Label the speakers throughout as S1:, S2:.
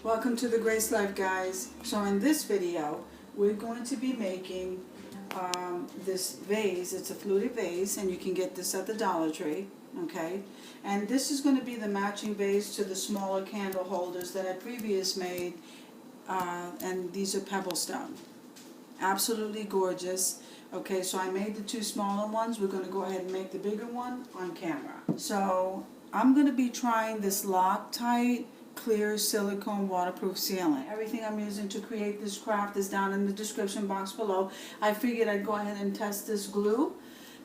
S1: Welcome to the Grace Life, guys. So in this video we're going to be making this vase. It's a fluted vase and you can get this at the Dollar Tree, okay? And this is going to be the matching vase to the smaller candle holders that I previously made, and these are Pebble stone. Absolutely gorgeous. Okay, so I made the two smaller ones. We're going to go ahead and make the bigger one on camera. So I'm going to be trying this Loctite clear silicone waterproof sealant. Everything I'm using to create this craft is down in the description box below. I figured I'd go ahead and test this glue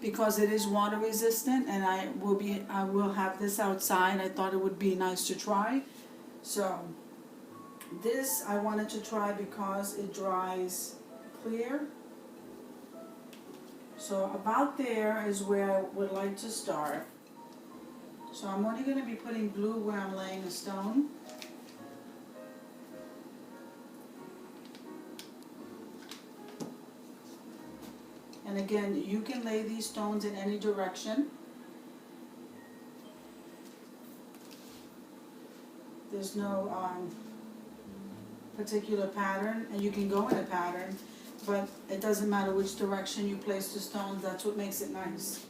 S1: because it is water resistant, and I will have this outside. I thought it would be nice to try. So this I wanted to try because it dries clear. So about there is where I would like to start. So I'm only going to be putting glue where I'm laying a stone. And again, you can lay these stones in any direction. There's no particular pattern, and you can go in a pattern, but it doesn't matter which direction you place the stones. That's what makes it nice.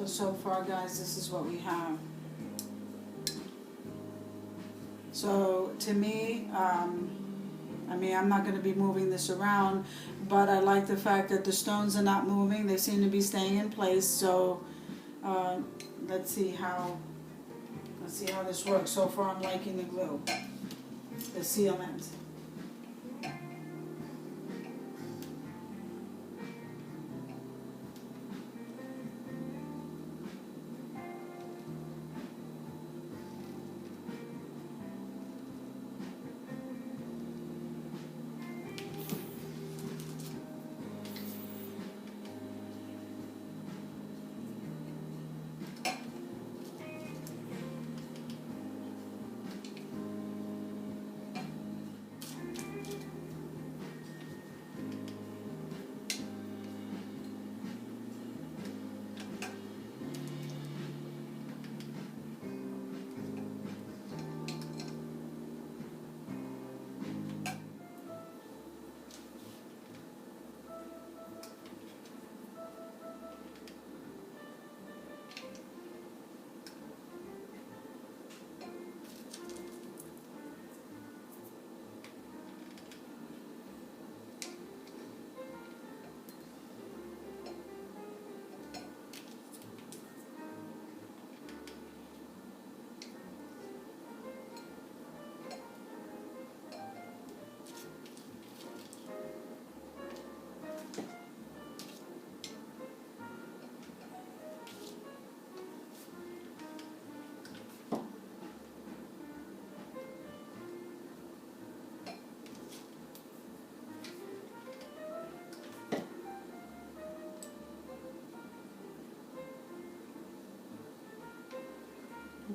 S1: So far, guys, this is what we have. So to me, I mean, I'm not going to be moving this around, but I like the fact that the stones are not moving. They seem to be staying in place. So let's see how this works. So far, I'm liking the glue, the sealant.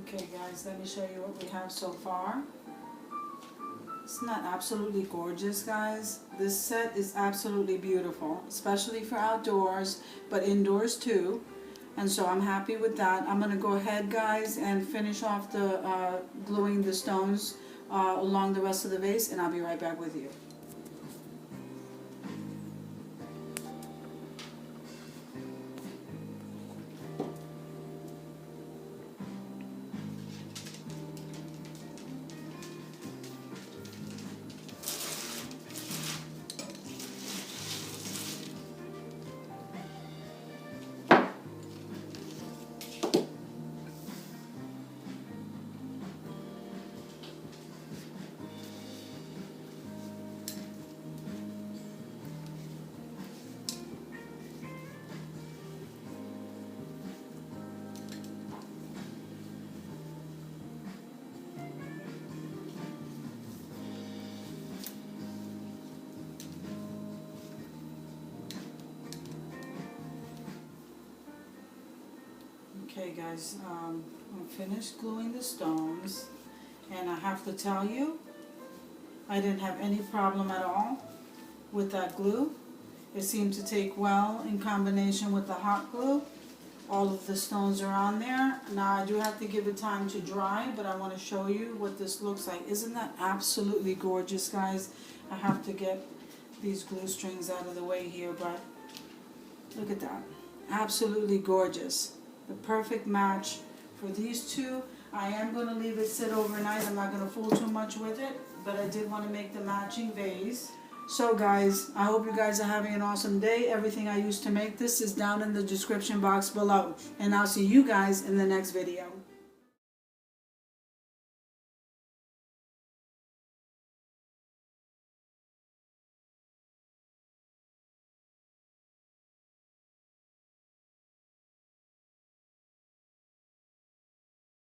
S1: Okay, guys, let me show you what we have so far. Isn't that absolutely gorgeous, guys? This set is absolutely beautiful, especially for outdoors, but indoors too. And so I'm happy with that. I'm going to go ahead, guys, and finish off the gluing the stones along the rest of the vase, and I'll be right back with you. Okay guys, I'm finished gluing the stones, and I have to tell you, I didn't have any problem at all with that glue. It seemed to take well in combination with the hot glue. All of the stones are on there. Now I do have to give it time to dry, but I want to show you what this looks like. Isn't that absolutely gorgeous, guys? I have to get these glue strings out of the way here, but look at that. Absolutely gorgeous. The perfect match for these two. I am going to leave it sit overnight. I'm not going to fool too much with it, but I did want to make the matching vase. So guys, I hope you guys are having an awesome day. Everything I used to make this is down in the description box below. And I'll see you guys in the next video.